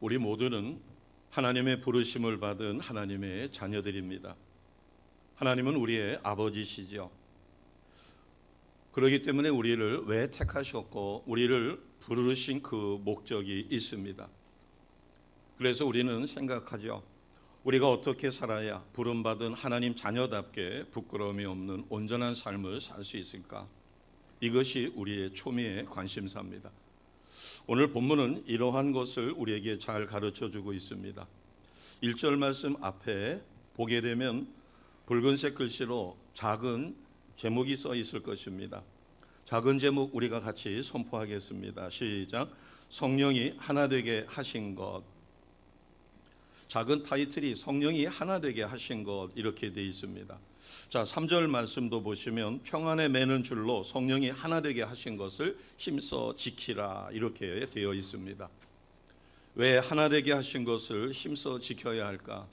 우리 모두는 하나님의 부르심을 받은 하나님의 자녀들입니다. 하나님은 우리의 아버지시죠. 그렇기 때문에 우리를 왜 택하셨고 우리를 부르신 그 목적이 있습니다. 그래서 우리는 생각하죠. 우리가 어떻게 살아야 부름받은 하나님 자녀답게 부끄러움이 없는 온전한 삶을 살 수 있을까? 이것이 우리의 초미의 관심사입니다. 오늘 본문은 이러한 것을 우리에게 잘 가르쳐주고 있습니다. 1절 말씀 앞에 보게 되면 붉은색 글씨로 작은 제목이 써 있을 것입니다. 작은 제목 우리가 같이 선포하겠습니다. 시작. 성령이 하나 되게 하신 것. 작은 타이틀이 성령이 하나 되게 하신 것 이렇게 되어 있습니다. 자, 3절 말씀도 보시면 평안에 매는 줄로 성령이 하나 되게 하신 것을 힘써 지키라 이렇게 되어 있습니다. 왜 하나 되게 하신 것을 힘써 지켜야 할까?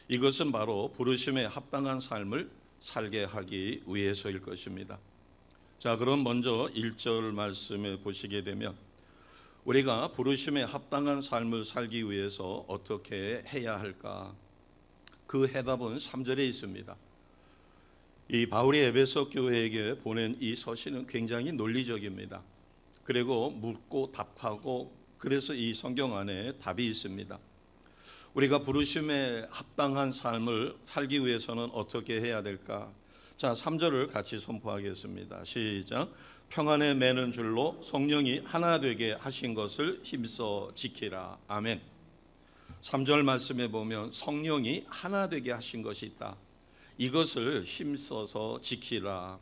이것은 바로 부르심에 합당한 삶을 살게 하기 위해서일 것입니다. 자, 그럼 먼저 1절 말씀에 보시게 되면 우리가 부르심에 합당한 삶을 살기 위해서 어떻게 해야 할까? 그 해답은 3절에 있습니다. 이 바울이 에베소 교회에게 보낸 이 서신은 굉장히 논리적입니다. 그리고 묻고 답하고 그래서 이 성경 안에 답이 있습니다. 우리가 부르심에 합당한 삶을 살기 위해서는 어떻게 해야 될까? 자, 3절을 같이 선포하겠습니다. 시작. 평안에 매는 줄로 성령이 하나 되게 하신 것을 힘써 지키라. 아멘. 3절 말씀에 보면 성령이 하나 되게 하신 것이 있다. 이것을 힘써서 지키라.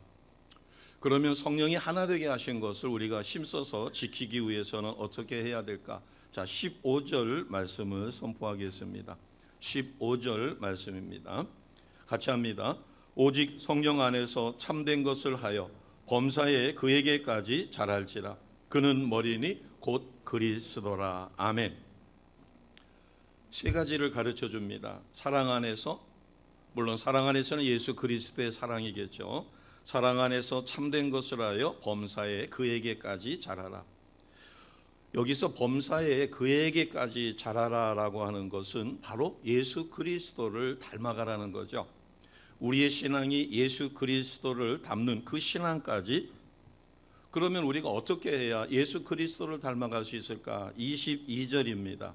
그러면 성령이 하나 되게 하신 것을 우리가 힘써서 지키기 위해서는 어떻게 해야 될까? 자, 15절 말씀을 선포하겠습니다. 15절 말씀입니다. 같이 합니다. 오직 성령 안에서 참된 것을 하여 범사에 그에게까지 자랄지라. 그는 머리니 곧 그리스도라. 아멘. 세 가지를 가르쳐 줍니다. 사랑 안에서, 물론 사랑 안에서는 예수 그리스도의 사랑이겠죠. 사랑 안에서 참된 것을 하여 범사에 그에게까지 자라라. 여기서 범사에 그에게까지 자라라라고 하는 것은 바로 예수 그리스도를 닮아가라는 거죠. 우리의 신앙이 예수 그리스도를 닮는 그 신앙까지. 그러면 우리가 어떻게 해야 예수 그리스도를 닮아갈 수 있을까? 22절입니다.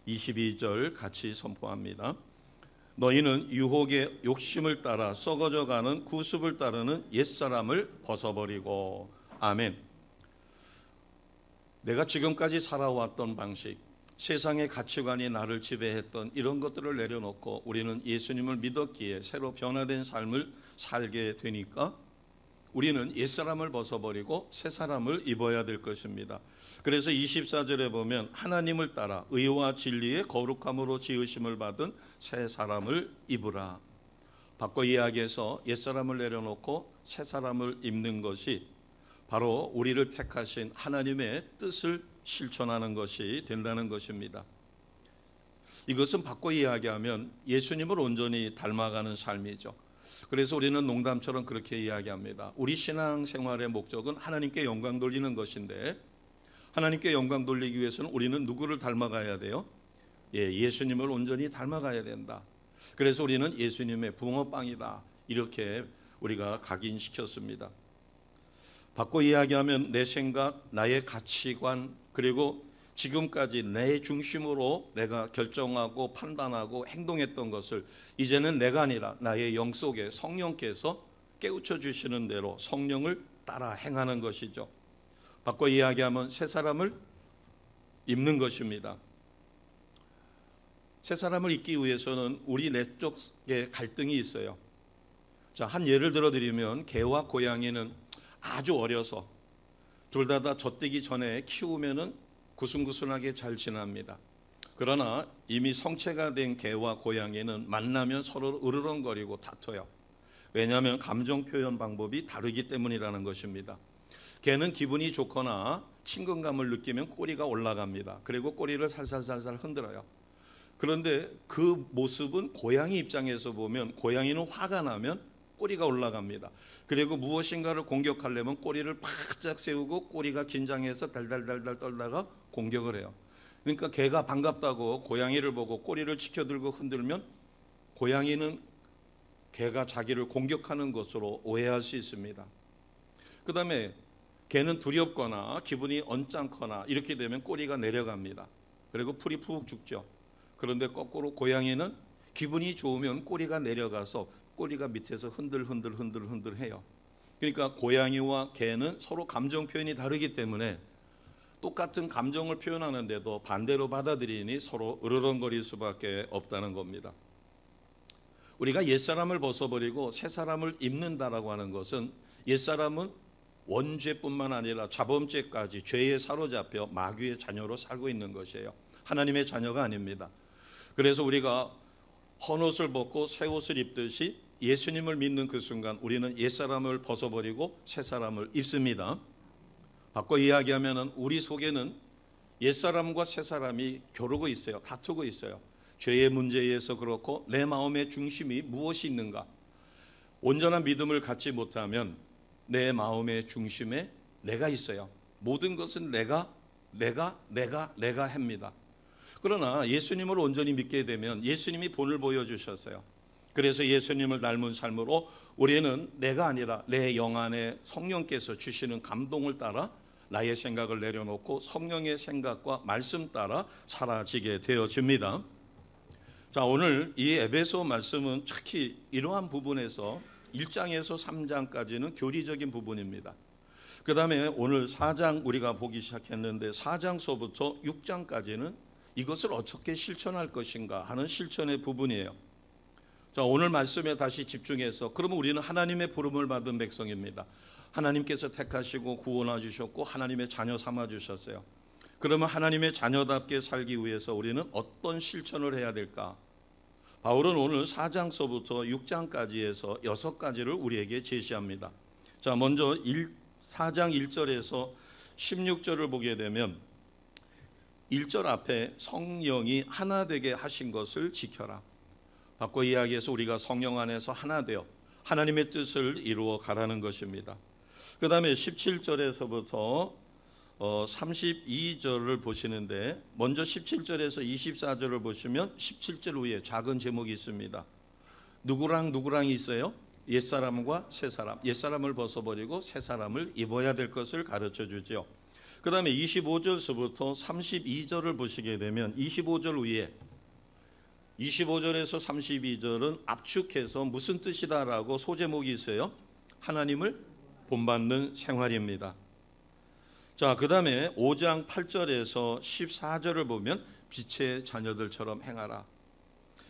22절 같이 선포합니다. 너희는 유혹의 욕심을 따라 썩어져가는 구습을 따르는 옛사람을 벗어버리고. 아멘. 내가 지금까지 살아왔던 방식, 세상의 가치관이 나를 지배했던 이런 것들을 내려놓고 우리는 예수님을 믿었기에 새로 변화된 삶을 살게 되니까 우리는 옛사람을 벗어버리고 새사람을 입어야 될 것입니다. 그래서 24절에 보면 하나님을 따라 의와 진리의 거룩함으로 지으심을 받은 새사람을 입으라. 바꿔 이야기해서 옛사람을 내려놓고 새사람을 입는 것이 바로 우리를 택하신 하나님의 뜻을 실천하는 것이 된다는 것입니다. 이것은 바꿔 이야기하면 예수님을 온전히 닮아가는 삶이죠. 그래서 우리는 농담처럼 그렇게 이야기합니다. 우리 신앙생활의 목적은 하나님께 영광 돌리는 것인데 하나님께 영광 돌리기 위해서는 우리는 누구를 닮아가야 돼요? 예수님을 온전히 닮아가야 된다. 그래서 우리는 예수님의 붕어빵이다. 이렇게 우리가 각인시켰습니다. 바꿔 이야기하면 내 생각, 나의 가치관, 그리고 지금까지 내 중심으로 내가 결정하고 판단하고 행동했던 것을 이제는 내가 아니라 나의 영 속에 성령께서 깨우쳐 주시는 대로 성령을 따라 행하는 것이죠. 바꿔 이야기하면 새 사람을 입는 것입니다. 새 사람을 입기 위해서는 우리 내적에 갈등이 있어요. 자, 한 예를 들어드리면 개와 고양이는 아주 어려서 둘 다 젖되기 전에 키우면은 구순구순하게 잘 지납니다. 그러나 이미 성체가 된 개와 고양이는 만나면 서로 으르렁거리고 다퉈요. 왜냐하면 감정 표현 방법이 다르기 때문이라는 것입니다. 개는 기분이 좋거나 친근감을 느끼면 꼬리가 올라갑니다. 그리고 꼬리를 살살살살 흔들어요. 그런데 그 모습은 고양이 입장에서 보면 고양이는 화가 나면 꼬리가 올라갑니다. 그리고 무엇인가를 공격하려면 꼬리를 바짝 세우고 꼬리가 긴장해서 달달달달 떨다가 공격을 해요. 그러니까 개가 반갑다고 고양이를 보고 꼬리를 치켜들고 흔들면 고양이는 개가 자기를 공격하는 것으로 오해할 수 있습니다. 그 다음에 개는 두렵거나 기분이 언짢거나 이렇게 되면 꼬리가 내려갑니다. 그리고 풀이 푹 죽죠. 그런데 거꾸로 고양이는 기분이 좋으면 꼬리가 내려가서 꼬리가 밑에서 흔들 해요. 그러니까 고양이와 개는 서로 감정 표현이 다르기 때문에 똑같은 감정을 표현하는데도 반대로 받아들이니 서로 으르렁거릴 수밖에 없다는 겁니다. 우리가 옛사람을 벗어버리고 새사람을 입는다라고 하는 것은 옛사람은 원죄뿐만 아니라 자범죄까지 죄에 사로잡혀 마귀의 자녀로 살고 있는 것이에요. 하나님의 자녀가 아닙니다. 그래서 우리가 헌옷을 벗고 새 옷을 입듯이 예수님을 믿는 그 순간 우리는 옛사람을 벗어버리고 새사람을 입습니다. 바꿔 이야기하면 우리 속에는 옛사람과 새사람이 겨루고 있어요. 다투고 있어요. 죄의 문제에 의해서 그렇고 내 마음의 중심이 무엇이 있는가? 온전한 믿음을 갖지 못하면 내 마음의 중심에 내가 있어요. 모든 것은 내가 합니다. 그러나 예수님을 온전히 믿게 되면 예수님이 본을 보여주셨어요. 그래서 예수님을 닮은 삶으로 우리는 내가 아니라 내 영 안에 성령께서 주시는 감동을 따라 나의 생각을 내려놓고 성령의 생각과 말씀 따라 사라지게 되어집니다. 자, 오늘 이 에베소 말씀은 특히 이러한 부분에서 1장에서 3장까지는 교리적인 부분입니다. 그 다음에 오늘 4장 우리가 보기 시작했는데 4장서부터 6장까지는 이것을 어떻게 실천할 것인가 하는 실천의 부분이에요. 자, 오늘 말씀에 다시 집중해서 그러면 우리는 하나님의 부름을 받은 백성입니다. 하나님께서 택하시고 구원해 주셨고 하나님의 자녀 삼아 주셨어요. 그러면 하나님의 자녀답게 살기 위해서 우리는 어떤 실천을 해야 될까? 바울은 오늘 4장서부터 6장까지에서 6가지를 우리에게 제시합니다. 자, 먼저 4장 1절에서 16절을 보게 되면 1절 앞에 성령이 하나 되게 하신 것을 지켜라. 바꿔 이야기해서 우리가 성령 안에서 하나 되어 하나님의 뜻을 이루어 가라는 것입니다. 그 다음에 17절에서부터 32절을 보시는데 먼저 17절에서 24절을 보시면 17절 위에 작은 제목이 있습니다. 누구랑 있어요? 옛사람과 새사람. 옛사람을 벗어버리고 새사람을 입어야 될 것을 가르쳐 주죠. 그 다음에 25절서부터 32절을 보시게 되면 25절 위에 25절에서 32절은 압축해서 무슨 뜻이다라고 소제목이 있어요? 하나님을 본받는 생활입니다. 자, 그 다음에 5장 8절에서 14절을 보면 빛의 자녀들처럼 행하라.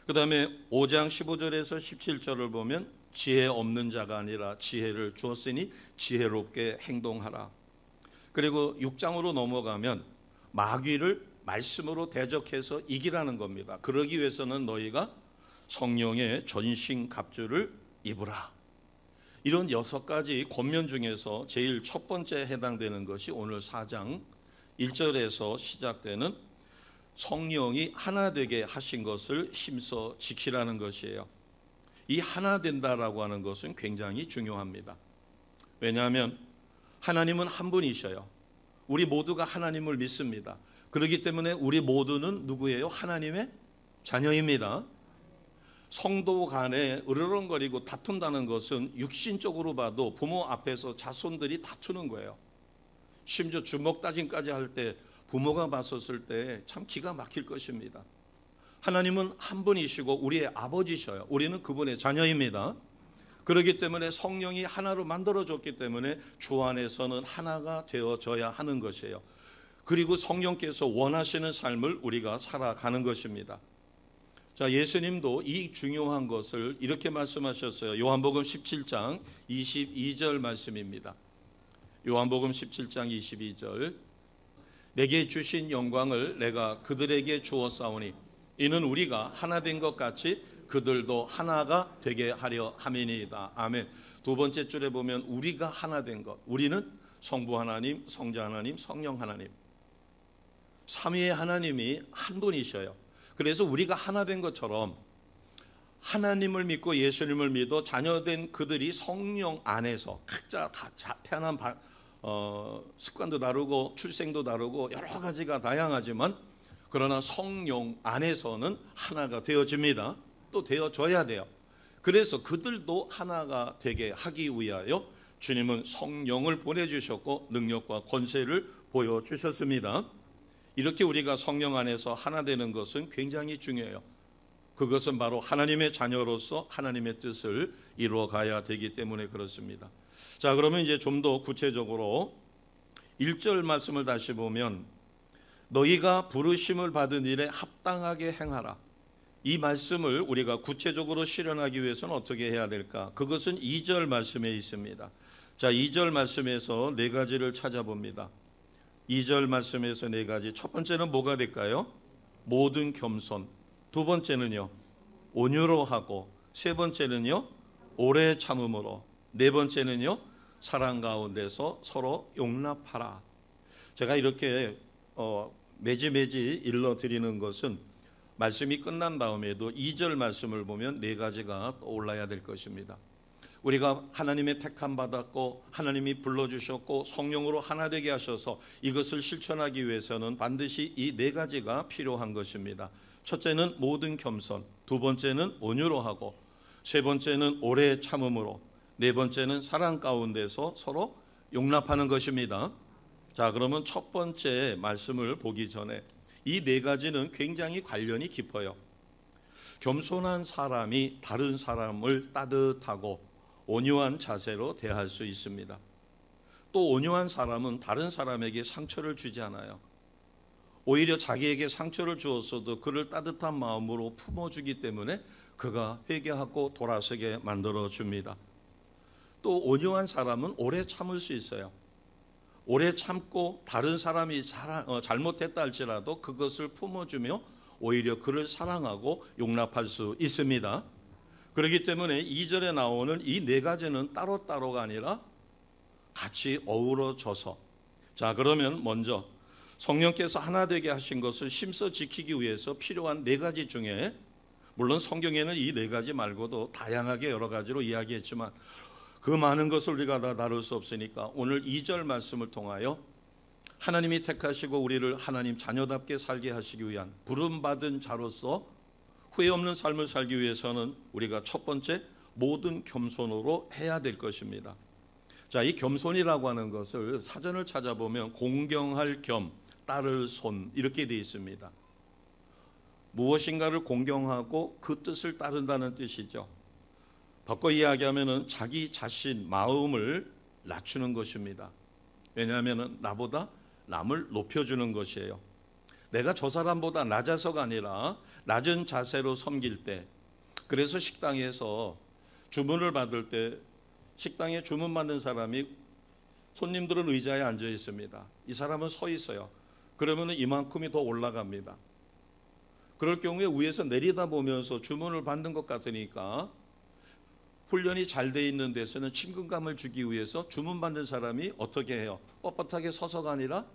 그 다음에 5장 15절에서 17절을 보면 지혜 없는 자가 아니라 지혜를 주었으니 지혜롭게 행동하라. 그리고 6장으로 넘어가면 마귀를 말씀으로 대적해서 이기라는 겁니다. 그러기 위해서는 너희가 성령의 전신 갑주를 입으라. 이런 6가지 권면 중에서 제일 첫 번째 해당되는 것이 오늘 4장 1절에서 시작되는 성령이 하나 되게 하신 것을 힘써 지키라는 것이에요. 이 하나 된다라고 하는 것은 굉장히 중요합니다. 왜냐하면 하나님은 한 분이셔요. 우리 모두가 하나님을 믿습니다. 그렇기 때문에 우리 모두는 누구예요? 하나님의 자녀입니다. 성도 간에 으르렁거리고 다툰다는 것은 육신적으로 봐도 부모 앞에서 자손들이 다투는 거예요. 심지어 주먹 다짐까지 할 때 부모가 봤었을 때 참 기가 막힐 것입니다. 하나님은 한 분이시고 우리의 아버지셔요. 우리는 그분의 자녀입니다. 그렇기 때문에 성령이 하나로 만들어졌기 때문에 주 안에서는 하나가 되어져야 하는 것이에요. 그리고 성령께서 원하시는 삶을 우리가 살아가는 것입니다. 자, 예수님도 이 중요한 것을 이렇게 말씀하셨어요. 요한복음 17장 22절 말씀입니다. 요한복음 17장 22절 내게 주신 영광을 내가 그들에게 주었사오니 이는 우리가 하나 된 것 같이 그들도 하나가 되게 하려 함이니이다. 아멘. 두 번째 줄에 보면 우리가 하나 된 것. 우리는 성부 하나님, 성자 하나님, 성령 하나님. 삼위의 하나님이 한 분이셔요. 그래서 우리가 하나 된 것처럼 하나님을 믿고 예수님을 믿어 자녀된 그들이 성령 안에서 각자 다 태어난 습관도 다르고 출생도 다르고 여러 가지가 다양하지만 그러나 성령 안에서는 하나가 되어집니다. 또 되어져야 돼요. 그래서 그들도 하나가 되게 하기 위하여 주님은 성령을 보내주셨고 능력과 권세를 보여주셨습니다. 이렇게 우리가 성령 안에서 하나 되는 것은 굉장히 중요해요. 그것은 바로 하나님의 자녀로서 하나님의 뜻을 이루어가야 되기 때문에 그렇습니다. 자, 그러면 이제 좀 더 구체적으로 1절 말씀을 다시 보면 너희가 부르심을 받은 일에 합당하게 행하라. 이 말씀을 우리가 구체적으로 실현하기 위해서는 어떻게 해야 될까? 그것은 2절 말씀에 있습니다. 자, 2절 말씀에서 네 가지를 찾아봅니다. 2절 말씀에서 네 가지. 첫 번째는 뭐가 될까요? 모든 겸손. 두 번째는요, 온유로 하고. 세 번째는요, 오래 참음으로. 네 번째는요, 사랑 가운데서 서로 용납하라. 제가 이렇게 매지매지 일러드리는 것은 말씀이 끝난 다음에도 2절 말씀을 보면 네 가지가 떠올라야 될 것입니다. 우리가 하나님의 택함 받았고 하나님이 불러주셨고 성령으로 하나 되게 하셔서 이것을 실천하기 위해서는 반드시 이 네 가지가 필요한 것입니다. 첫째는 모든 겸손, 두 번째는 온유로 하고, 세 번째는 오래 참음으로, 네 번째는 사랑 가운데서 서로 용납하는 것입니다. 자, 그러면 첫 번째 말씀을 보기 전에 이 네 가지는 굉장히 관련이 깊어요. 겸손한 사람이 다른 사람을 따뜻하고 온유한 자세로 대할 수 있습니다. 또 온유한 사람은 다른 사람에게 상처를 주지 않아요. 오히려 자기에게 상처를 주었어도 그를 따뜻한 마음으로 품어주기 때문에 그가 회개하고 돌아서게 만들어줍니다. 또 온유한 사람은 오래 참을 수 있어요. 오래 참고 다른 사람이 잘못했다 할지라도 그것을 품어주며 오히려 그를 사랑하고 용납할 수 있습니다. 그렇기 때문에 2절에 나오는 이 네 가지는 따로따로가 아니라 같이 어우러져서, 자, 그러면 먼저 성령께서 하나 되게 하신 것을 심써 지키기 위해서 필요한 네 가지 중에, 물론 성경에는 이 네 가지 말고도 다양하게 여러 가지로 이야기했지만 그 많은 것을 우리가 다 다룰 수 없으니까 오늘 2절 말씀을 통하여 하나님이 택하시고 우리를 하나님 자녀답게 살게 하시기 위한 부름받은 자로서 후회 없는 삶을 살기 위해서는 우리가 첫 번째 모든 겸손으로 해야 될 것입니다. 자, 이 겸손이라고 하는 것을 사전을 찾아보면 공경할 겸 따를 손 이렇게 되어 있습니다. 무엇인가를 공경하고 그 뜻을 따른다는 뜻이죠. 바꿔 이야기하면 자기 자신 마음을 낮추는 것입니다. 왜냐하면 나보다 남을 높여주는 것이에요. 내가 저 사람보다 낮아서가 아니라 낮은 자세로 섬길 때, 그래서 식당에서 주문을 받을 때 식당에 주문 받는 사람이, 손님들은 의자에 앉아 있습니다. 이 사람은 서 있어요. 그러면 이만큼이 더 올라갑니다. 그럴 경우에 위에서 내려다보면서 주문을 받는 것 같으니까 훈련이 잘 돼 있는 데서는 친근감을 주기 위해서 주문 받는 사람이 어떻게 해요? 뻣뻣하게 서서가 아니라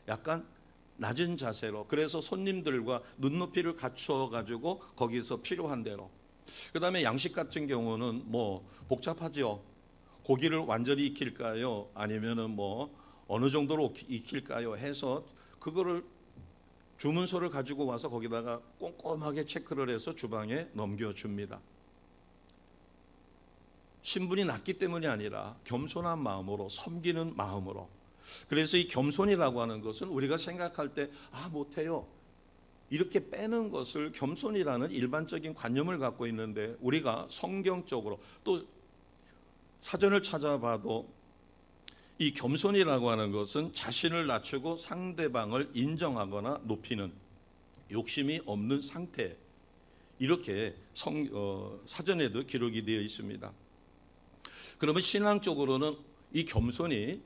약간 낮은 자세로, 그래서 손님들과 눈높이를 갖춰 가지고 거기서 필요한 대로. 그 다음에 양식 같은 경우는 뭐 복잡하죠. 고기를 완전히 익힐까요? 아니면은 뭐 어느 정도로 익힐까요? 해서 그거를 주문서를 가지고 와서 거기다가 꼼꼼하게 체크를 해서 주방에 넘겨줍니다. 신분이 낮기 때문이 아니라 겸손한 마음으로, 섬기는 마음으로. 그래서 이 겸손이라고 하는 것은 우리가 생각할 때 못해요 이렇게 빼는 것을 겸손이라는 일반적인 관념을 갖고 있는데, 우리가 성경적으로 또 사전을 찾아봐도 이 겸손이라고 하는 것은 자신을 낮추고 상대방을 인정하거나 높이는 욕심이 없는 상태, 이렇게 사전에도 기록이 되어 있습니다. 그러면 신앙적으로는 이 겸손이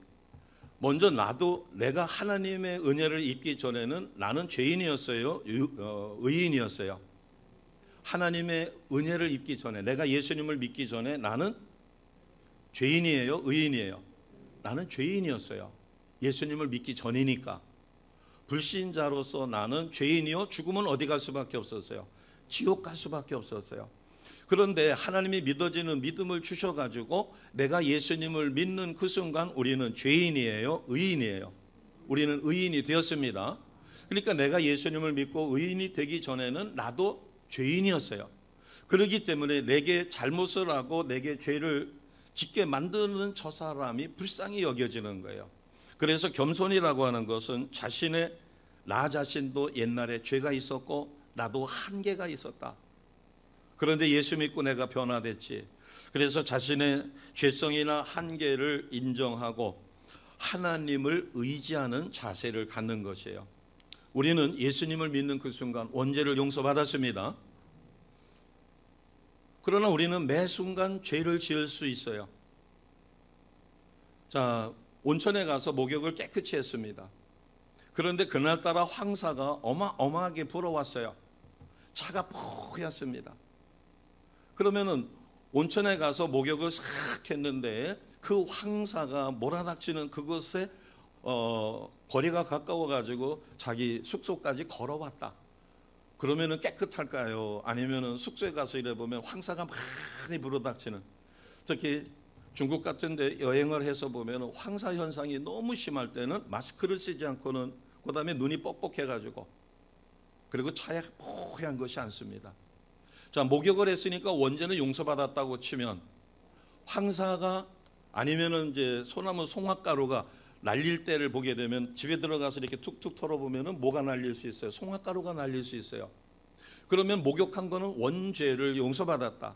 먼저 내가 하나님의 은혜를 입기 전에는 나는 죄인이었어요, 의인이었어요? 하나님의 은혜를 입기 전에, 내가 예수님을 믿기 전에 나는 죄인이에요, 의인이에요? 나는 죄인이었어요. 예수님을 믿기 전이니까. 불신자로서 나는 죄인이요, 죽으면 어디 갈 수밖에 없었어요? 지옥 갈 수밖에 없었어요. 그런데 하나님이 믿어지는 믿음을 주셔가지고 내가 예수님을 믿는 그 순간 우리는 죄인이에요, 의인이에요? 우리는 의인이 되었습니다. 그러니까 내가 예수님을 믿고 의인이 되기 전에는 나도 죄인이었어요. 그렇기 때문에 내게 잘못을 하고 내게 죄를 짓게 만드는 저 사람이 불쌍히 여겨지는 거예요. 그래서 겸손이라고 하는 것은 자신의 나 자신도 옛날에 죄가 있었고 나도 한계가 있었다. 그런데 예수 믿고 내가 변화됐지. 그래서 자신의 죄성이나 한계를 인정하고 하나님을 의지하는 자세를 갖는 것이에요. 우리는 예수님을 믿는 그 순간 원죄를 용서받았습니다. 그러나 우리는 매 순간 죄를 지을 수 있어요. 자, 온천에 가서 목욕을 깨끗이 했습니다. 그런데 그날따라 황사가 어마어마하게 불어왔어요. 차가 뽀얗습니다. 그러면은 온천에 가서 목욕을 싹 했는데 그 황사가 몰아닥치는 그곳에 거리가 가까워가지고 자기 숙소까지 걸어왔다. 그러면은 깨끗할까요? 아니면은 숙소에 가서 이래 보면 황사가 많이 불어닥치는, 특히 중국 같은 데 여행을 해서 보면 황사 현상이 너무 심할 때는 마스크를 쓰지 않고는, 그 다음에 눈이 뻑뻑해가지고, 그리고 차에 뽀얀 것이 않습니다. 자, 목욕을 했으니까 원죄는 용서받았다고 치면 황사가 아니면은 이제 소나무 송화가루가 날릴 때를 보게 되면 집에 들어가서 이렇게 툭툭 털어보면은 뭐가 날릴 수 있어요? 송화가루가 날릴 수 있어요. 그러면 목욕한 거는 원죄를 용서받았다.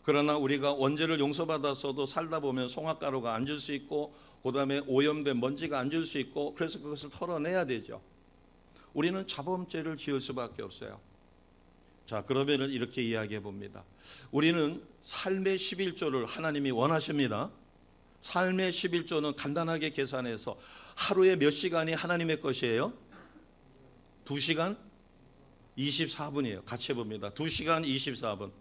그러나 우리가 원죄를 용서받았어도 살다 보면 송화가루가 앉을 수 있고 그 다음에 오염된 먼지가 앉을 수 있고, 그래서 그것을 털어내야 되죠. 우리는 자범죄를 지을 수밖에 없어요. 자, 그러면은 이렇게 이야기해 봅니다. 우리는 삶의 11조를 하나님이 원하십니다. 삶의 11조는 간단하게 계산해서 하루에 몇 시간이 하나님의 것이에요? 2시간 24분이에요. 같이 해봅니다. 2시간 24분.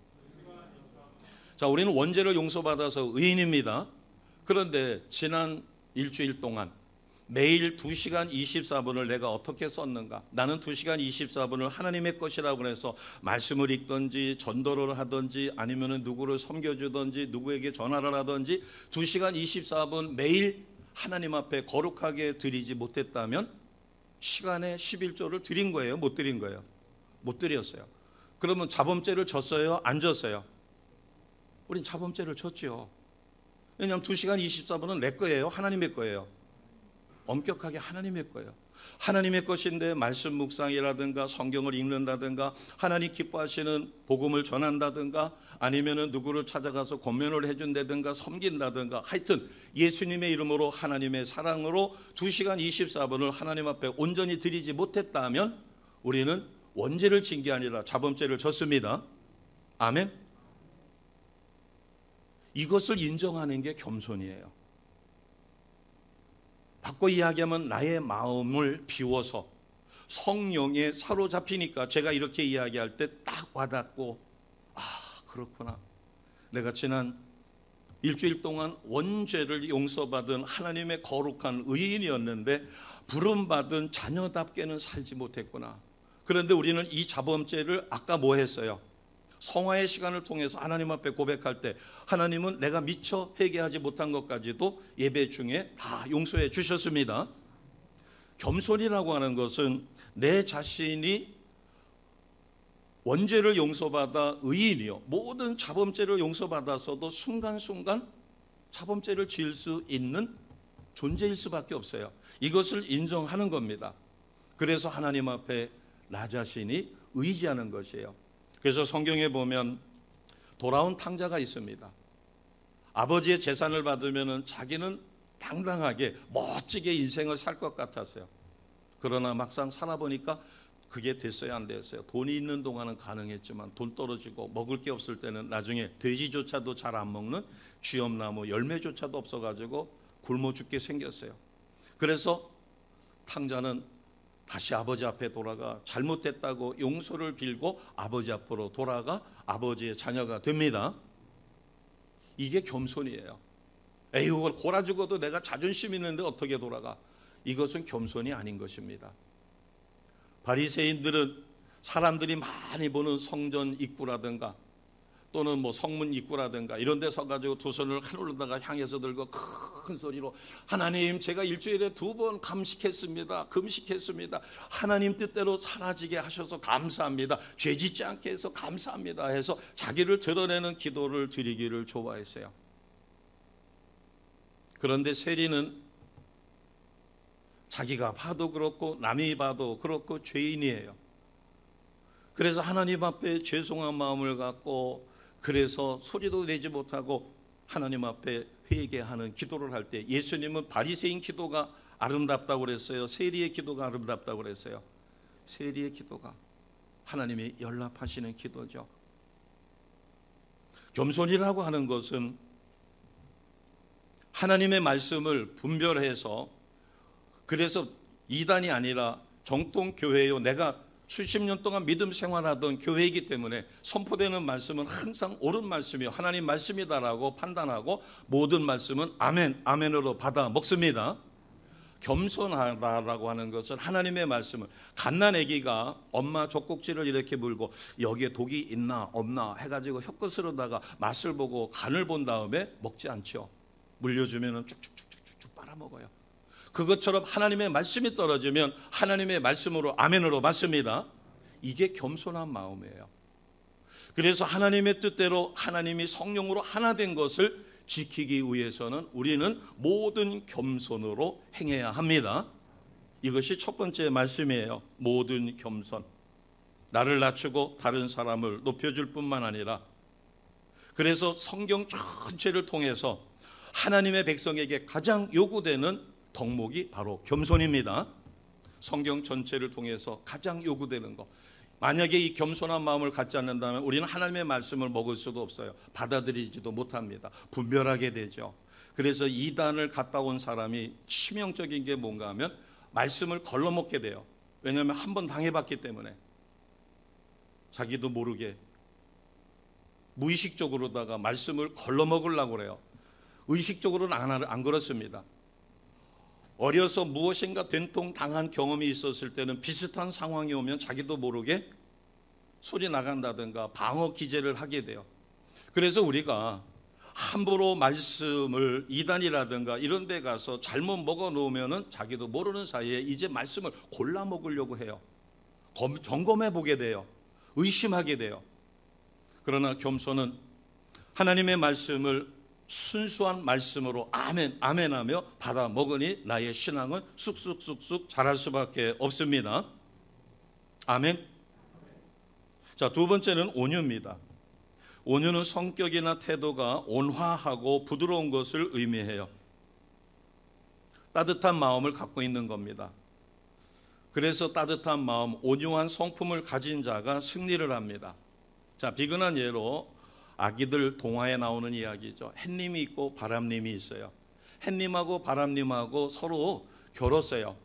자, 우리는 원죄를 용서받아서 의인입니다. 그런데 지난 일주일 동안 매일 2시간 24분을 내가 어떻게 썼는가? 나는 2시간 24분을 하나님의 것이라고 해서 말씀을 읽든지 전도를 하든지 아니면 누구를 섬겨주든지 누구에게 전화를 하든지 2시간 24분 매일 하나님 앞에 거룩하게 드리지 못했다면 시간의 11조를 드린 거예요? 못 드린 거예요? 못 드렸어요. 그러면 자범죄를 졌어요? 안 졌어요? 우린 자범죄를 졌죠. 왜냐하면 2시간 24분은 내 거예요? 하나님의 거예요? 엄격하게 하나님의 거예요. 하나님의 것인데 말씀 묵상이라든가 성경을 읽는다든가 하나님 기뻐하시는 복음을 전한다든가 아니면은 누구를 찾아가서 권면을 해준다든가 섬긴다든가, 하여튼 예수님의 이름으로 하나님의 사랑으로 2시간 24분을 하나님 앞에 온전히 드리지 못했다면 우리는 원죄를 진 게 아니라 자범죄를 졌습니다. 아멘. 이것을 인정하는 게 겸손이에요. 바꿔 이야기하면 나의 마음을 비워서 성령에 사로잡히니까 제가 이렇게 이야기할 때 딱 와닿고, 아, 그렇구나. 내가 지난 일주일 동안 원죄를 용서받은 하나님의 거룩한 의인이었는데 부름받은 자녀답게는 살지 못했구나. 그런데 우리는 이 자범죄를 아까 뭐 했어요? 성화의 시간을 통해서 하나님 앞에 고백할 때 하나님은 내가 미처 회개하지 못한 것까지도 예배 중에 다 용서해 주셨습니다. 겸손이라고 하는 것은 내 자신이 원죄를 용서받아 의인이요 모든 자범죄를 용서받아서도 순간순간 자범죄를 지을 수 있는 존재일 수밖에 없어요. 이것을 인정하는 겁니다. 그래서 하나님 앞에 나 자신이 의지하는 것이에요. 그래서 성경에 보면 돌아온 탕자가 있습니다. 아버지의 재산을 받으면 자기는 당당하게 멋지게 인생을 살 것 같았어요. 그러나 막상 살아보니까 그게 됐어요, 안 됐어요? 돈이 있는 동안은 가능했지만 돈 떨어지고 먹을 게 없을 때는 나중에 돼지조차도 잘 안 먹는 쥐엄나무 열매조차도 없어가지고 굶어 죽게 생겼어요. 그래서 탕자는 다시 아버지 앞에 돌아가 잘못됐다고 용서를 빌고 아버지 앞으로 돌아가 아버지의 자녀가 됩니다. 이게 겸손이에요. 에이, 그걸 골아 죽어도 내가 자존심 있는데 어떻게 돌아가? 이것은 겸손이 아닌 것입니다. 바리새인들은 사람들이 많이 보는 성전 입구라든가 또는 뭐 성문 입구라든가 이런 데 서가지고 두 손을 하늘로다가 향해서 들고 큰 소리로 하나님, 제가 일주일에 2번 금식했습니다. 하나님 뜻대로 사라지게 하셔서 감사합니다. 죄 짓지 않게 해서 감사합니다 해서 자기를 드러내는 기도를 드리기를 좋아했어요. 그런데 세리는 자기가 봐도 그렇고 남이 봐도 그렇고 죄인이에요. 그래서 하나님 앞에 죄송한 마음을 갖고 그래서 소리도 내지 못하고 하나님 앞에 회개하는 기도를 할 때 예수님은 바리새인 기도가 아름답다고 그랬어요? 세리의 기도가 아름답다고 그랬어요? 세리의 기도가 하나님이 연락하시는 기도죠. 겸손이라고 하는 것은 하나님의 말씀을 분별해서, 그래서 이단이 아니라 정통교회요, 내가 수십 년 동안 믿음 생활하던 교회이기 때문에 선포되는 말씀은 항상 옳은 말씀이요, 하나님 말씀이다라고 판단하고 모든 말씀은 아멘, 아멘으로 받아 먹습니다. 겸손하다라고 하는 것은 하나님의 말씀을, 갓난아기가 엄마 젖꼭지를 이렇게 물고 여기에 독이 있나 없나 해가지고 혀끝으로다가 맛을 보고 간을 본 다음에 먹지 않죠. 물려주면 쭉쭉쭉쭉쭉 빨아먹어요. 그것처럼 하나님의 말씀이 떨어지면 하나님의 말씀으로 아멘으로 받습니다. 이게 겸손한 마음이에요. 그래서 하나님의 뜻대로 하나님이 성령으로 하나 된 것을 지키기 위해서는 우리는 모든 겸손으로 행해야 합니다. 이것이 첫 번째 말씀이에요. 모든 겸손. 나를 낮추고 다른 사람을 높여줄 뿐만 아니라, 그래서 성경 전체를 통해서 하나님의 백성에게 가장 요구되는 덕목이 바로 겸손입니다. 성경 전체를 통해서 가장 요구되는 것. 만약에 이 겸손한 마음을 갖지 않는다면 우리는 하나님의 말씀을 먹을 수도 없어요. 받아들이지도 못합니다. 분별하게 되죠. 그래서 이단을 갔다 온 사람이 치명적인 게 뭔가 하면 말씀을 걸러먹게 돼요. 왜냐하면 한 번 당해봤기 때문에 자기도 모르게 무의식적으로다가 말씀을 걸러먹으려고 그래요. 의식적으로는 안 그렇습니다. 어려서 무엇인가 된통 당한 경험이 있었을 때는 비슷한 상황이 오면 자기도 모르게 소리 나간다든가 방어 기제를 하게 돼요. 그래서 우리가 함부로 말씀을 이단이라든가 이런 데 가서 잘못 먹어 놓으면은 자기도 모르는 사이에 이제 말씀을 골라 먹으려고 해요. 점검해 보게 돼요. 의심하게 돼요. 그러나 겸손은 하나님의 말씀을 순수한 말씀으로 아멘 아멘하며 받아 먹으니 나의 신앙은 쑥쑥쑥쑥 자랄 수밖에 없습니다. 아멘. 자, 두 번째는 온유입니다. 온유는 성격이나 태도가 온화하고 부드러운 것을 의미해요. 따뜻한 마음을 갖고 있는 겁니다. 그래서 따뜻한 마음, 온유한 성품을 가진 자가 승리를 합니다. 자, 비근한 예로 아기들 동화에 나오는 이야기죠. 햇님이 있고 바람님이 있어요. 햇님하고 바람님하고 서로 겨뤘어요.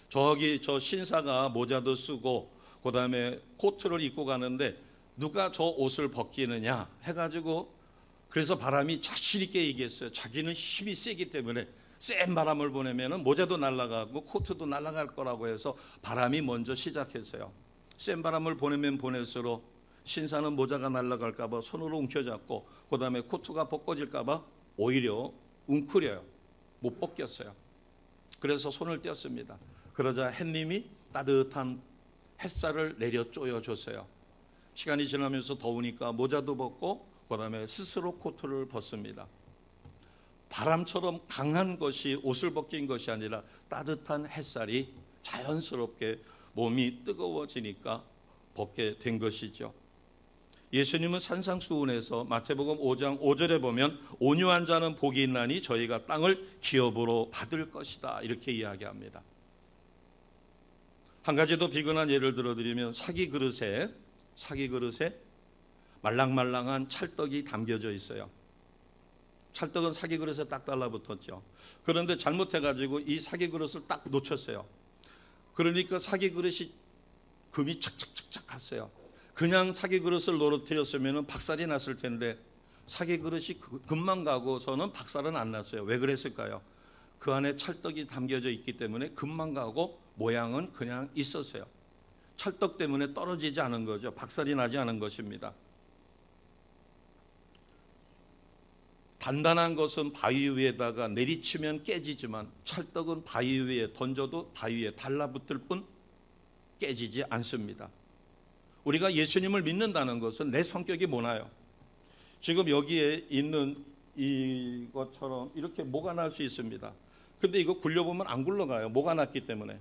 저기 저 신사가 모자도 쓰고 그 다음에 코트를 입고 가는데 누가 저 옷을 벗기느냐 해가지고, 그래서 바람이 자신 있게 얘기했어요. 자기는 힘이 세기 때문에 센 바람을 보내면 모자도 날아가고 코트도 날아갈 거라고 해서 바람이 먼저 시작했어요. 센 바람을 보내면 보낼수록 신사는 모자가 날아갈까 봐 손으로 움켜잡고 그 다음에 코트가 벗겨질까 봐 오히려 웅크려요. 못 벗겼어요. 그래서 손을 떼었습니다. 그러자 햇님이 따뜻한 햇살을 내려 쪼여줬어요. 시간이 지나면서 더우니까 모자도 벗고 그 다음에 스스로 코트를 벗습니다. 바람처럼 강한 것이 옷을 벗긴 것이 아니라 따뜻한 햇살이 자연스럽게 몸이 뜨거워지니까 벗게 된 것이죠. 예수님은 산상수훈에서 마태복음 5장 5절에 보면 온유한 자는 복이 있나니 저희가 땅을 기업으로 받을 것이다 이렇게 이야기합니다. 한 가지 더 비근한 예를 들어드리면 사기 그릇에 말랑말랑한 찰떡이 담겨져 있어요. 찰떡은 사기 그릇에 딱 달라붙었죠. 그런데 잘못해가지고 이 사기 그릇을 딱 놓쳤어요. 그러니까 사기 그릇이 금이 착착착착 갔어요. 그냥 사기 그릇을 노릇뜨렸으면 박살이 났을 텐데 사기 그릇이 금만 가고서는 박살은 안 났어요. 왜 그랬을까요? 그 안에 찰떡이 담겨져 있기 때문에 금만 가고 모양은 그냥 있었어요. 찰떡 때문에 떨어지지 않은 거죠. 박살이 나지 않은 것입니다. 단단한 것은 바위 위에다가 내리치면 깨지지만 찰떡은 바위 위에 던져도 바위에 달라붙을 뿐 깨지지 않습니다. 우리가 예수님을 믿는다는 것은 내 성격이 모나요. 지금 여기에 있는 이것처럼 이렇게 모가 날 수 있습니다. 근데 이거 굴려보면 안 굴러가요. 모가 났기 때문에.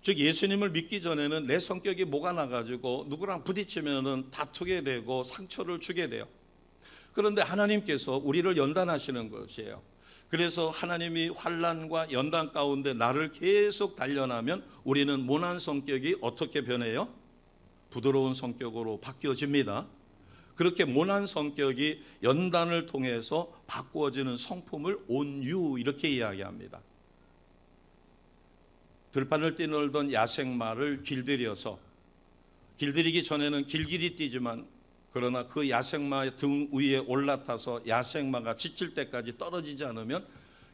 즉 예수님을 믿기 전에는 내 성격이 모가 나가지고 누구랑 부딪히면은 다투게 되고 상처를 주게 돼요. 그런데 하나님께서 우리를 연단하시는 것이에요. 그래서 하나님이 환난과 연단 가운데 나를 계속 단련하면 우리는 모난 성격이 어떻게 변해요? 부드러운 성격으로 바뀌어집니다. 그렇게 모난 성격이 연단을 통해서 바꾸어지는 성품을 온유 이렇게 이야기합니다. 들판을 뛰놀던 야생마를 길들이기 전에는 길길이 뛰지만 그러나 그 야생마 등 위에 올라타서 야생마가 지칠 때까지 떨어지지 않으면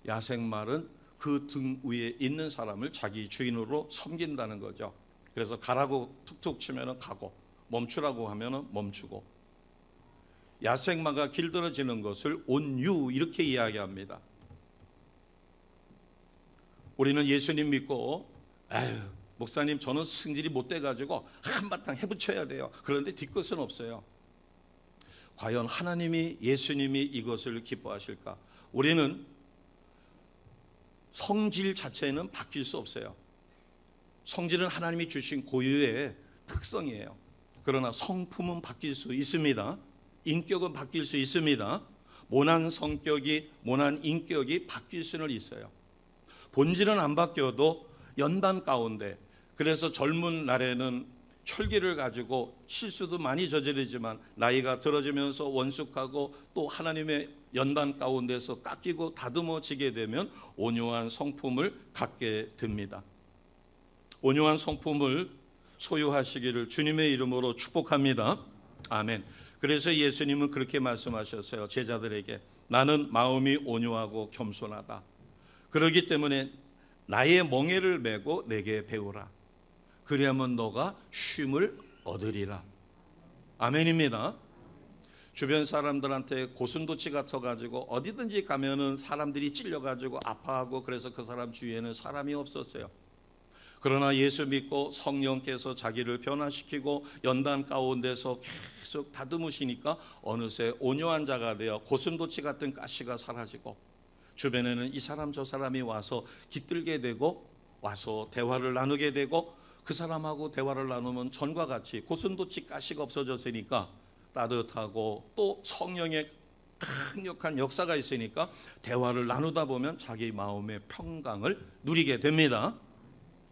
야생마는 그 등 위에 있는 사람을 자기 주인으로 섬긴다는 거죠. 그래서 가라고 툭툭 치면 가고 멈추라고 하면 멈추고, 야생마가 길들어지는 것을 온유 이렇게 이야기합니다. 우리는 예수님 믿고 목사님 저는 승질이 못 돼가지고 한바탕 해붙여야 돼요. 그런데 뒤끝은 없어요. 과연 하나님이 예수님이 이것을 기뻐하실까? 우리는 성질 자체는 바뀔 수 없어요. 성질은 하나님이 주신 고유의 특성이에요. 그러나 성품은 바뀔 수 있습니다. 인격은 바뀔 수 있습니다. 모난 성격이, 모난 인격이 바뀔 수는 있어요. 본질은 안 바뀌어도 연단 가운데, 그래서 젊은 날에는 혈기를 가지고 실수도 많이 저지르지만 나이가 들어지면서 원숙하고 또 하나님의 연단 가운데서 깎이고 다듬어지게 되면 온유한 성품을 갖게 됩니다. 온유한 성품을 소유하시기를 주님의 이름으로 축복합니다. 아멘. 그래서 예수님은 그렇게 말씀하셨어요. 제자들에게 나는 마음이 온유하고 겸손하다. 그렇기 때문에 나의 멍에를 메고 내게 배우라. 그리하면 너가 쉼을 얻으리라. 아멘입니다. 주변 사람들한테 고슴도치 같아가지고 어디든지 가면은 사람들이 찔려가지고 아파하고 그래서 그 사람 주위에는 사람이 없었어요. 그러나 예수 믿고 성령께서 자기를 변화시키고 연단 가운데서 계속 다듬으시니까 어느새 온유한 자가 되어 고슴도치 같은 가시가 사라지고 주변에는 이 사람 저 사람이 와서 깃들게 되고 와서 대화를 나누게 되고 그 사람하고 대화를 나누면 전과 같이 고슴도치 가시가 없어졌으니까 따뜻하고 또 성령의 강력한 역사가 있으니까 대화를 나누다 보면 자기 마음의 평강을 누리게 됩니다.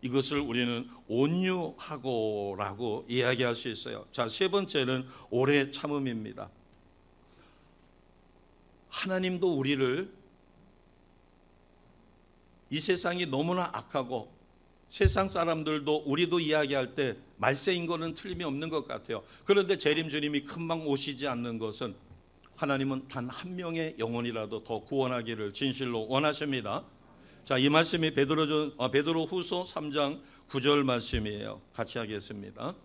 이것을 우리는 온유하고라고 이야기할 수 있어요. 자, 세 번째는 오래 참음입니다. 하나님도 우리를 이 세상이 너무나 악하고 세상 사람들도 우리도 이야기할 때 말세인 거는 틀림이 없는 것 같아요. 그런데 재림 주님이 금방 오시지 않는 것은 하나님은 단 한 명의 영혼이라도 더 구원하기를 진실로 원하십니다. 자, 이 말씀이 베드로 후서 3장 9절 말씀이에요. 같이 하겠습니다.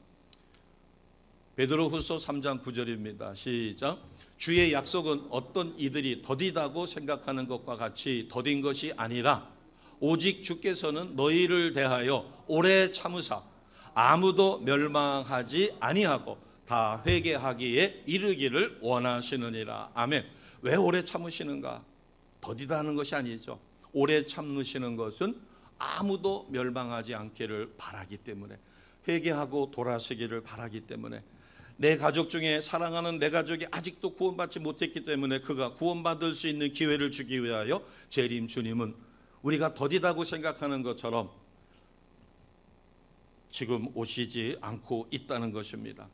베드로 후서 3장 9절입니다. 시작. 주의 약속은 어떤 이들이 더디다고 생각하는 것과 같이 더딘 것이 아니라 오직 주께서는 너희를 대하여 오래 참으사 아무도 멸망하지 아니하고 다 회개하기에 이르기를 원하시느니라. 아멘. 왜 오래 참으시는가? 더디다는 것이 아니죠. 오래 참으시는 것은 아무도 멸망하지 않기를 바라기 때문에, 회개하고 돌아서기를 바라기 때문에, 내 가족 중에 사랑하는 내 가족이 아직도 구원받지 못했기 때문에 그가 구원받을 수 있는 기회를 주기 위하여 재림 주님은 우리가 더디다고 생각하는 것처럼 지금 오시지 않고 있다는 것입니다.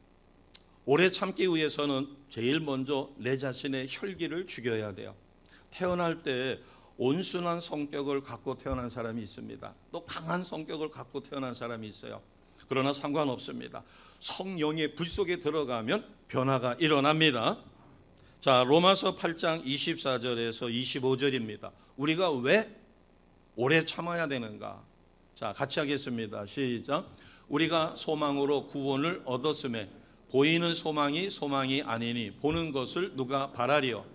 오래 참기 위해서는 제일 먼저 내 자신의 혈기를 죽여야 돼요. 태어날 때 온순한 성격을 갖고 태어난 사람이 있습니다. 또 강한 성격을 갖고 태어난 사람이 있어요. 그러나 상관없습니다. 성령의 불 속에 들어가면 변화가 일어납니다. 자, 로마서 8장 24절에서 25절입니다. 우리가 왜 오래 참아야 되는가? 자, 같이 하겠습니다. 시작. 우리가 소망으로 구원을 얻었음에 보이는 소망이 소망이 아니니 보는 것을 누가 바라리요?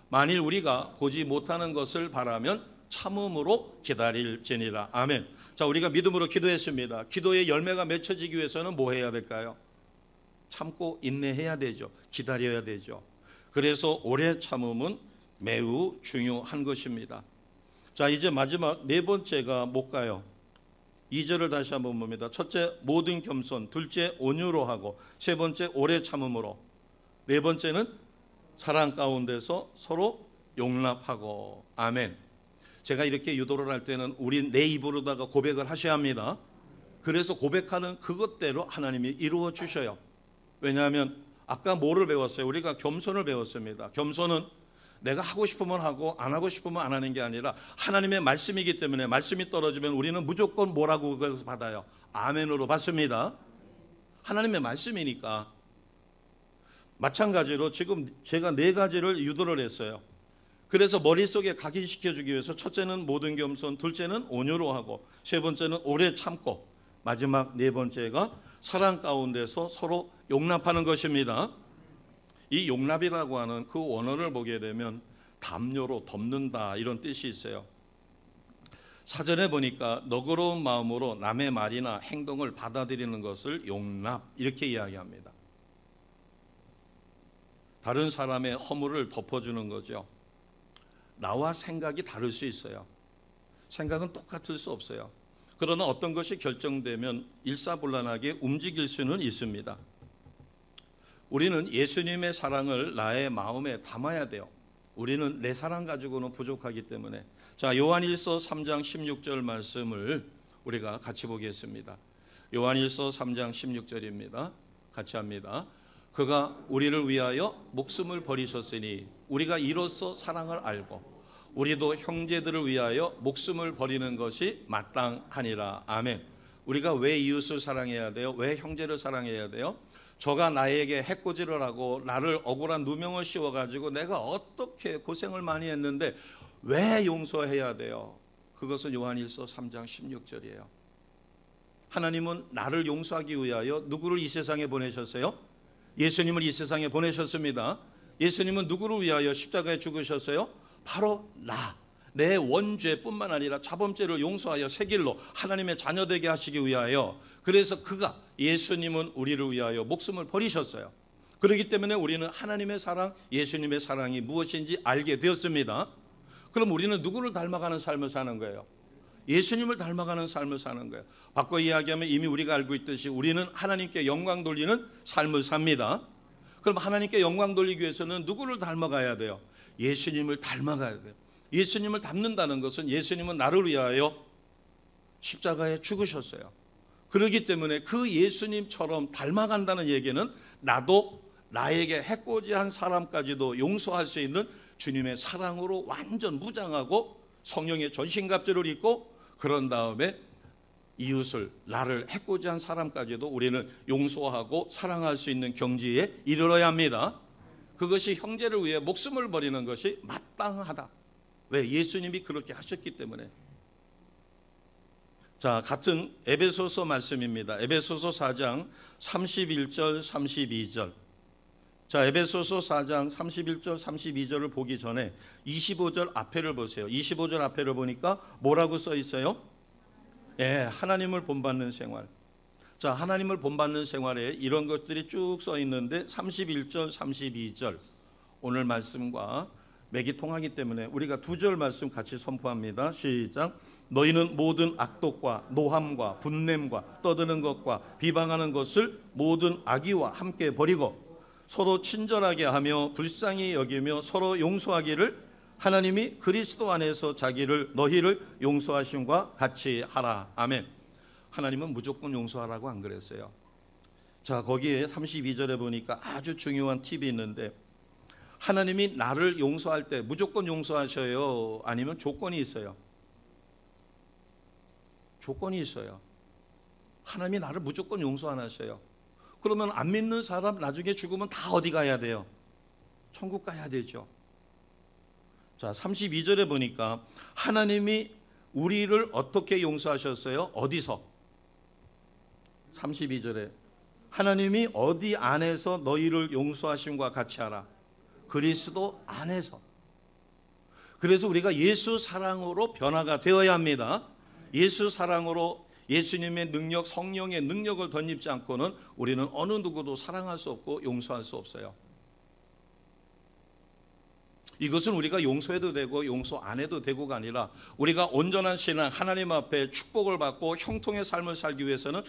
만일 우리가 보지 못하는 것을 바라면 참음으로 기다릴지니라. 아멘. 자, 우리가 믿음으로 기도했습니다. 기도의 열매가 맺혀지기 위해서는 뭐 해야 될까요? 참고 인내해야 되죠. 기다려야 되죠. 그래서 오래 참음은 매우 중요한 것입니다. 자, 이제 마지막 네 번째가 뭘까요? 2절을 다시 한번 봅니다. 첫째, 모든 겸손. 둘째, 온유로 하고. 세 번째, 오래 참음으로. 네 번째는 사랑 가운데서 서로 용납하고. 아멘. 제가 이렇게 유도를 할 때는 우리 내 입으로다가 고백을 하셔야 합니다. 그래서 고백하는 그것대로 하나님이 이루어 주셔요. 왜냐하면 아까 뭐를 배웠어요? 우리가 겸손을 배웠습니다. 겸손은 내가 하고 싶으면 하고 안 하고 싶으면 안 하는 게 아니라 하나님의 말씀이기 때문에 말씀이 떨어지면 우리는 무조건 뭐라고 받아요? 아멘으로 받습니다. 하나님의 말씀이니까. 마찬가지로 지금 제가 네 가지를 유도를 했어요. 그래서 머릿속에 각인시켜주기 위해서 첫째는 모든 겸손, 둘째는 온유로 하고, 세 번째는 오래 참고, 마지막 네 번째가 사랑 가운데서 서로 용납하는 것입니다. 이 용납이라고 하는 그 원어를 보게 되면 담요로 덮는다 이런 뜻이 있어요. 사전에 보니까 너그러운 마음으로 남의 말이나 행동을 받아들이는 것을 용납 이렇게 이야기합니다. 다른 사람의 허물을 덮어주는 거죠. 나와 생각이 다를 수 있어요. 생각은 똑같을 수 없어요. 그러나 어떤 것이 결정되면 일사불란하게 움직일 수는 있습니다. 우리는 예수님의 사랑을 나의 마음에 담아야 돼요. 우리는 내 사랑 가지고는 부족하기 때문에. 자, 요한일서 3장 16절 말씀을 우리가 같이 보겠습니다. 요한일서 3장 16절입니다. 같이 합니다. 그가 우리를 위하여 목숨을 버리셨으니 우리가 이로써 사랑을 알고 우리도 형제들을 위하여 목숨을 버리는 것이 마땅하니라. 아멘. 우리가 왜 이웃을 사랑해야 돼요? 왜 형제를 사랑해야 돼요? 저가 나에게 해코지를 하고 나를 억울한 누명을 씌워가지고 내가 어떻게 고생을 많이 했는데 왜 용서해야 돼요? 그것은 요한일서 3장 16절이에요. 하나님은 나를 용서하기 위하여 누구를 이 세상에 보내셨어요? 예수님을 이 세상에 보내셨습니다. 예수님은 누구를 위하여 십자가에 죽으셨어요? 바로 내 원죄뿐만 아니라 자범죄를 용서하여 새 길로 하나님의 자녀되게 하시기 위하여. 그래서 예수님은 우리를 위하여 목숨을 버리셨어요. 그렇기 때문에 우리는 하나님의 사랑, 예수님의 사랑이 무엇인지 알게 되었습니다. 그럼 우리는 누구를 닮아가는 삶을 사는 거예요? 예수님을 닮아가는 삶을 사는 거예요. 바꿔 이야기하면 이미 우리가 알고 있듯이 우리는 하나님께 영광 돌리는 삶을 삽니다. 그럼 하나님께 영광 돌리기 위해서는 누구를 닮아가야 돼요? 예수님을 닮아가야 돼요. 예수님을 닮는다는 것은 예수님은 나를 위하여 십자가에 죽으셨어요. 그렇기 때문에 그 예수님처럼 닮아간다는 얘기는 나도 나에게 해코지한 사람까지도 용서할 수 있는 주님의 사랑으로 완전 무장하고 성령의 전신갑주를 입고 그런 다음에 이웃을 나를 해코지한 사람까지도 우리는 용서하고 사랑할 수 있는 경지에 이르러야 합니다. 그것이 형제를 위해 목숨을 버리는 것이 마땅하다. 왜? 예수님이 그렇게 하셨기 때문에. 자, 같은 에베소서 말씀입니다. 에베소서 4장 31절 32절. 자, 에베소서 4장 31절 32절을 보기 전에 25절 앞에를 보세요. 25절 앞에를 보니까 뭐라고 써 있어요? 하나님을 본받는 생활. 자, 하나님을 본받는 생활에 이런 것들이 쭉 써 있는데 31절 32절 오늘 말씀과 맥이 통하기 때문에 우리가 두 절 말씀 같이 선포합니다. 시작. 너희는 모든 악독과 노함과 분냄과 떠드는 것과 비방하는 것을 모든 악의와 함께 버리고 서로 친절하게 하며 불쌍히 여기며 서로 용서하기를 하나님이 그리스도 안에서 너희를 용서하심과 같이 하라. 아멘. 하나님은 무조건 용서하라고 안 그랬어요. 자, 거기에 32절에 보니까 아주 중요한 팁이 있는데 하나님이 나를 용서할 때 무조건 용서하셔요? 아니면 조건이 있어요? 조건이 있어요. 하나님이 나를 무조건 용서 안 하셔요. 그러면 안 믿는 사람 나중에 죽으면 다 어디 가야 돼요? 천국 가야 되죠. 자, 32절에 보니까 하나님이 우리를 어떻게 용서하셨어요? 어디서? 32절에 하나님이 어디 안에서 너희를 용서하심과 같이 하라. 그리스도 안에서. 그래서 우리가 예수 사랑으로 변화가 되어야 합니다. 예수 사랑으로 예수님의 능력, 성령의 능력을 덧입지 않고는 우리는 어느 누구도 사랑할 수 없고 용서할 수 없어요. 이것은 우리가 용서해도 되고 용서 안 해도 되고가 아니라 우리가 온전한 신앙, 하나님 앞에 축복을 받고 형통의 삶을 살기 위해서는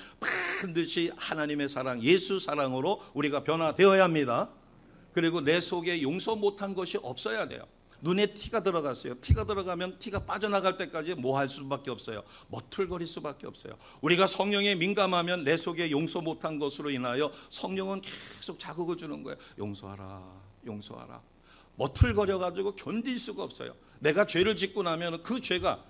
반드시 하나님의 사랑, 예수 사랑으로 우리가 변화되어야 합니다. 그리고 내 속에 용서 못한 것이 없어야 돼요. 눈에 티가 들어갔어요. 티가 들어가면 티가 빠져나갈 때까지 뭐 할 수밖에 없어요. 머틀거릴 수밖에 없어요. 우리가 성령에 민감하면 내 속에 용서 못한 것으로 인하여 성령은 계속 자극을 주는 거예요. 용서하라, 용서하라. 머틀거려가지고 견딜 수가 없어요. 내가 죄를 짓고 나면 그 죄가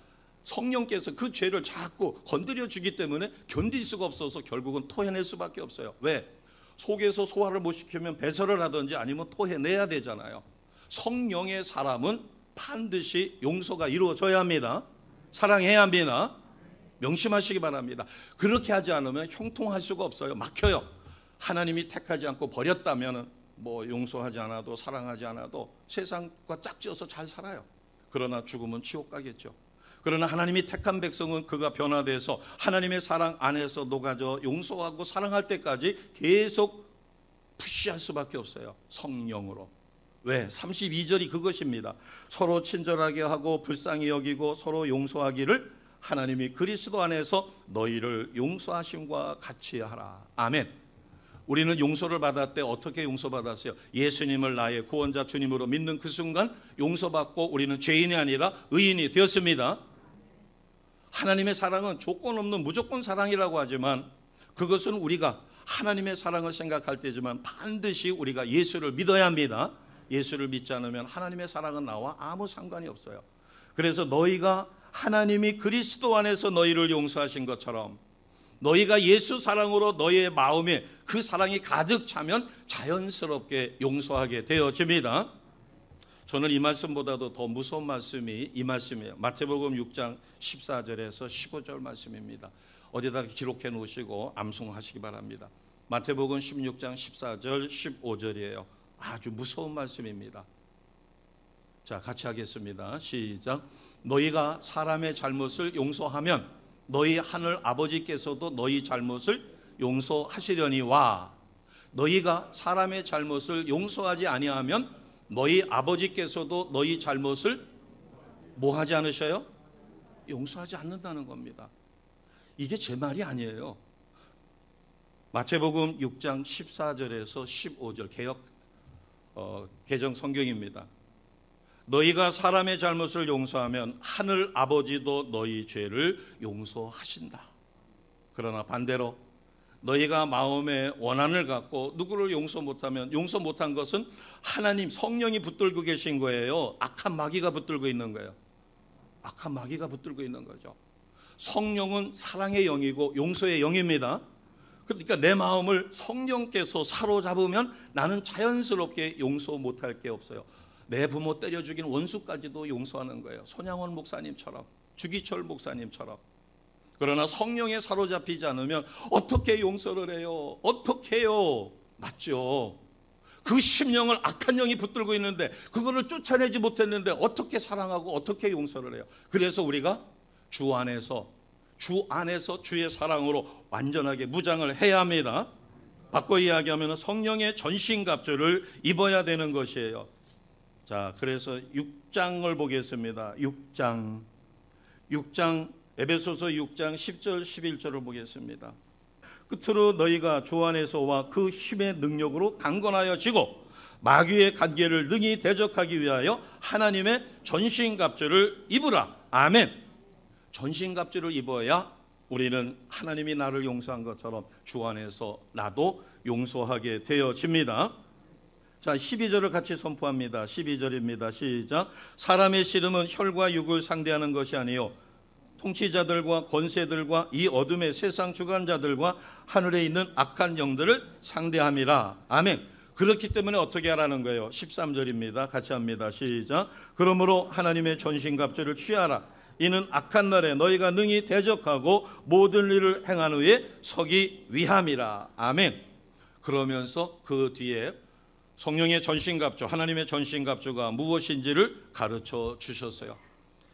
성령께서 그 죄를 자꾸 건드려 주기 때문에 견딜 수가 없어서 결국은 토해낼 수밖에 없어요. 왜? 속에서 소화를 못 시키면 배설을 하든지 아니면 토해내야 되잖아요. 성령의 사람은 반드시 용서가 이루어져야 합니다. 사랑해야 합니다. 명심하시기 바랍니다. 그렇게 하지 않으면 형통할 수가 없어요. 막혀요. 하나님이 택하지 않고 버렸다면 뭐 용서하지 않아도 사랑하지 않아도 세상과 짝지어서 잘 살아요. 그러나 죽으면 지옥 가겠죠. 그러나 하나님이 택한 백성은 그가 변화돼서 하나님의 사랑 안에서 녹아져 용서하고 사랑할 때까지 계속 푸시할 수밖에 없어요. 성령으로. 왜? 32절이 그것입니다. 서로 친절하게 하고 불쌍히 여기고 서로 용서하기를 하나님이 그리스도 안에서 너희를 용서하심과 같이 하라. 아멘. 우리는 용서를 받을 때 어떻게 용서받았어요? 예수님을 나의 구원자 주님으로 믿는 그 순간 용서받고 우리는 죄인이 아니라 의인이 되었습니다. 하나님의 사랑은 조건 없는 무조건 사랑이라고 하지만 그것은 우리가 하나님의 사랑을 생각할 때지만 반드시 우리가 예수를 믿어야 합니다. 예수를 믿지 않으면 하나님의 사랑은 나와 아무 상관이 없어요. 그래서 너희가 하나님이 그리스도 안에서 너희를 용서하신 것처럼 너희가 예수 사랑으로 너희의 마음에 그 사랑이 가득 차면 자연스럽게 용서하게 되어집니다. 저는 이 말씀보다도 더 무서운 말씀이 이 말씀이에요. 마태복음 6장 14절에서 15절 말씀입니다. 어디다가 기록해 놓으시고 암송하시기 바랍니다. 마태복음 16장 14절 15절이에요. 아주 무서운 말씀입니다. 자, 같이 하겠습니다. 시작. 너희가 사람의 잘못을 용서하면 너희 하늘 아버지께서도 너희 잘못을 용서하시려니와 너희가 사람의 잘못을 용서하지 아니하면 너희 아버지께서도 너희 잘못을 뭐 하지 않으셔요? 용서하지 않는다는 겁니다. 이게 제 말이 아니에요. 마태복음 6장 14절에서 15절 개정 성경입니다. 너희가 사람의 잘못을 용서하면 하늘 아버지도 너희 죄를 용서하신다. 그러나 반대로 너희가 마음에 원한을 갖고 누구를 용서 못하면 용서 못한 것은 하나님 성령이 붙들고 계신 거예요. 악한 마귀가 붙들고 있는 거예요. 악한 마귀가 붙들고 있는 거죠. 성령은 사랑의 영이고 용서의 영입니다. 그러니까 내 마음을 성령께서 사로잡으면 나는 자연스럽게 용서 못할 게 없어요. 내 부모 때려 죽인 원수까지도 용서하는 거예요. 손양원 목사님처럼, 주기철 목사님처럼. 그러나 성령에 사로잡히지 않으면 어떻게 용서를 해요? 어떻게 해요? 맞죠? 그 심령을 악한 영이 붙들고 있는데 그거를 쫓아내지 못했는데 어떻게 사랑하고 어떻게 용서를 해요? 그래서 우리가 주 안에서 주의 사랑으로 완전하게 무장을 해야 합니다. 바꿔 이야기하면 성령의 전신갑주를 입어야 되는 것이에요. 자, 그래서 6장을 보겠습니다. 6장 에베소서 6장 10절 11절을 보겠습니다. 끝으로 너희가 주 안에서와 그 힘의 능력으로 강건하여 지고 마귀의 관계를 능히 대적하기 위하여 하나님의 전신갑주를 입으라. 아멘. 전신갑주를 입어야 우리는 하나님이 나를 용서한 것처럼 주 안에서 나도 용서하게 되어집니다. 자, 12절을 같이 선포합니다. 12절입니다. 시작. 사람의 씨름은 혈과 육을 상대하는 것이 아니요 통치자들과 권세들과 이 어둠의 세상 주관자들과 하늘에 있는 악한 영들을 상대함이라. 아멘. 그렇기 때문에 어떻게 하라는 거예요? 13절입니다. 같이 합니다. 시작. 그러므로 하나님의 전신갑주를 취하라. 이는 악한 날에 너희가 능히 대적하고 모든 일을 행한 후에 서기 위함이라. 아멘. 그러면서 그 뒤에 성령의 전신갑주, 하나님의 전신갑주가 무엇인지를 가르쳐 주셨어요.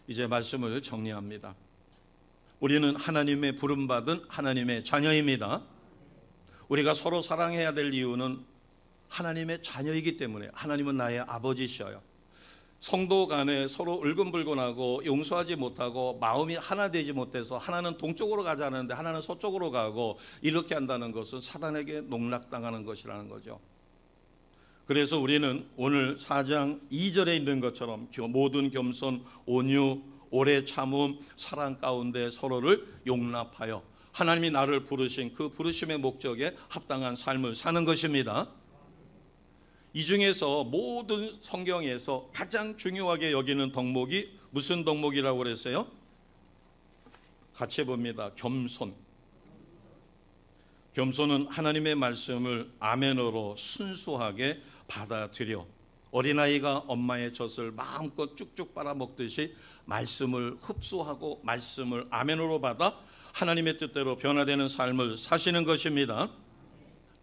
이제 말씀을 정리합니다. 우리는 하나님의 부름받은 하나님의 자녀입니다. 우리가 서로 사랑해야 될 이유는 하나님의 자녀이기 때문에. 하나님은 나의 아버지셔요. 성도 간에 서로 울근불근하고 용서하지 못하고 마음이 하나 되지 못해서 하나는 동쪽으로 가자는데 하나는 서쪽으로 가고 이렇게 한다는 것은 사단에게 농락당하는 것이라는 거죠. 그래서 우리는 오늘 4장 2절에 있는 것처럼 모든 겸손, 온유, 오래 참음, 사랑 가운데 서로를 용납하여 하나님이 나를 부르신 그 부르심의 목적에 합당한 삶을 사는 것입니다. 이 중에서 모든 성경에서 가장 중요하게 여기는 덕목이 무슨 덕목이라고 그랬어요? 같이 해봅니다. 겸손. 겸손은 하나님의 말씀을 아멘으로 순수하게 받아들여 어린아이가 엄마의 젖을 마음껏 쭉쭉 빨아먹듯이 말씀을 흡수하고 말씀을 아멘으로 받아 하나님의 뜻대로 변화되는 삶을 사시는 것입니다.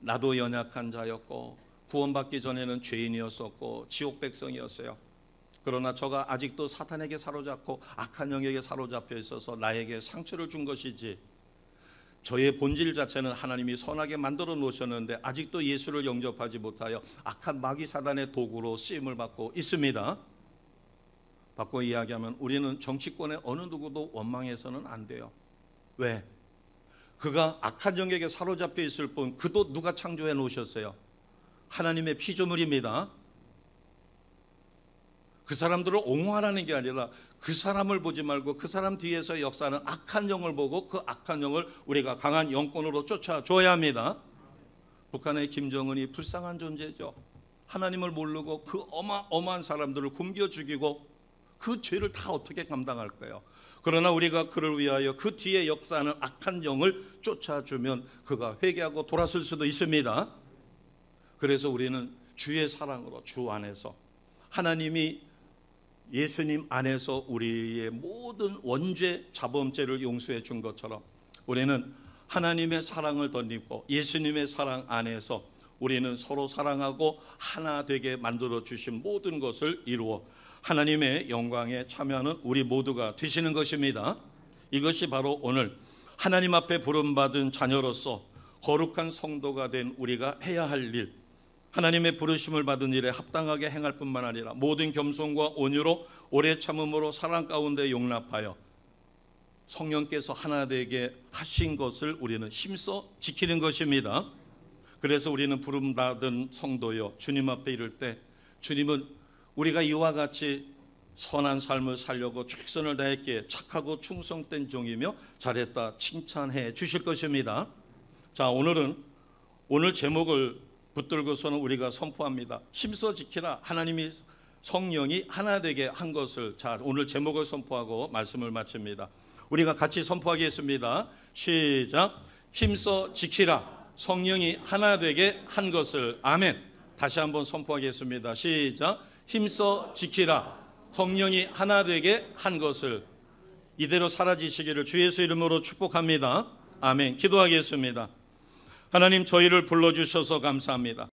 나도 연약한 자였고 구원받기 전에는 죄인이었었고 지옥 백성이었어요. 그러나 저가 아직도 사탄에게 사로잡고 악한 영에게 사로잡혀 있어서 나에게 상처를 준 것이지, 저의 본질 자체는 하나님이 선하게 만들어 놓으셨는데 아직도 예수를 영접하지 못하여 악한 마귀 사단의 도구로 쓰임을 받고 있습니다. 바꿔 이야기하면 우리는 정치권의 어느 누구도 원망해서는 안 돼요. 왜? 그가 악한 영에게 사로잡혀 있을 뿐 그도 누가 창조해 놓으셨어요? 하나님의 피조물입니다. 그 사람들을 옹호하라는 게 아니라 그 사람을 보지 말고 그 사람 뒤에서 역사하는 악한 영을 보고 그 악한 영을 우리가 강한 영권으로 쫓아줘야 합니다. 북한의 김정은이 불쌍한 존재죠. 하나님을 모르고 그 어마어마한 사람들을 굶겨 죽이고 그 죄를 다 어떻게 감당할 거예요? 그러나 우리가 그를 위하여 그 뒤에 역사하는 악한 영을 쫓아주면 그가 회개하고 돌아설 수도 있습니다. 그래서 우리는 주의 사랑으로 주 안에서 하나님이 예수님 안에서 우리의 모든 원죄, 자범죄를 용서해 준 것처럼 우리는 하나님의 사랑을 덧입고 예수님의 사랑 안에서 우리는 서로 사랑하고 하나 되게 만들어 주신 모든 것을 이루어 하나님의 영광에 참여하는 우리 모두가 되시는 것입니다. 이것이 바로 오늘 하나님 앞에 부름받은 자녀로서 거룩한 성도가 된 우리가 해야 할 일, 하나님의 부르심을 받은 일에 합당하게 행할 뿐만 아니라 모든 겸손과 온유로 오래 참음으로 사랑 가운데 용납하여 성령께서 하나 되게 하신 것을 우리는 힘써 지키는 것입니다. 그래서 우리는 부름받은 성도여 주님 앞에 이를 때 주님은 우리가 이와 같이 선한 삶을 살려고 최선을 다했기에 착하고 충성된 종이며 잘했다 칭찬해 주실 것입니다. 자, 오늘 제목을 붙들고서는 우리가 선포합니다. 힘써 지키라. 하나님이 성령이 하나 되게 한 것을. 자, 오늘 제목을 선포하고 말씀을 마칩니다. 우리가 같이 선포하겠습니다. 시작. 힘써 지키라. 성령이 하나 되게 한 것을. 아멘. 다시 한번 선포하겠습니다. 시작. 힘써 지키라. 성령이 하나 되게 한 것을. 이대로 사라지시기를 주 예수 이름으로 축복합니다. 아멘. 기도하겠습니다. 하나님, 저희를 불러주셔서 감사합니다.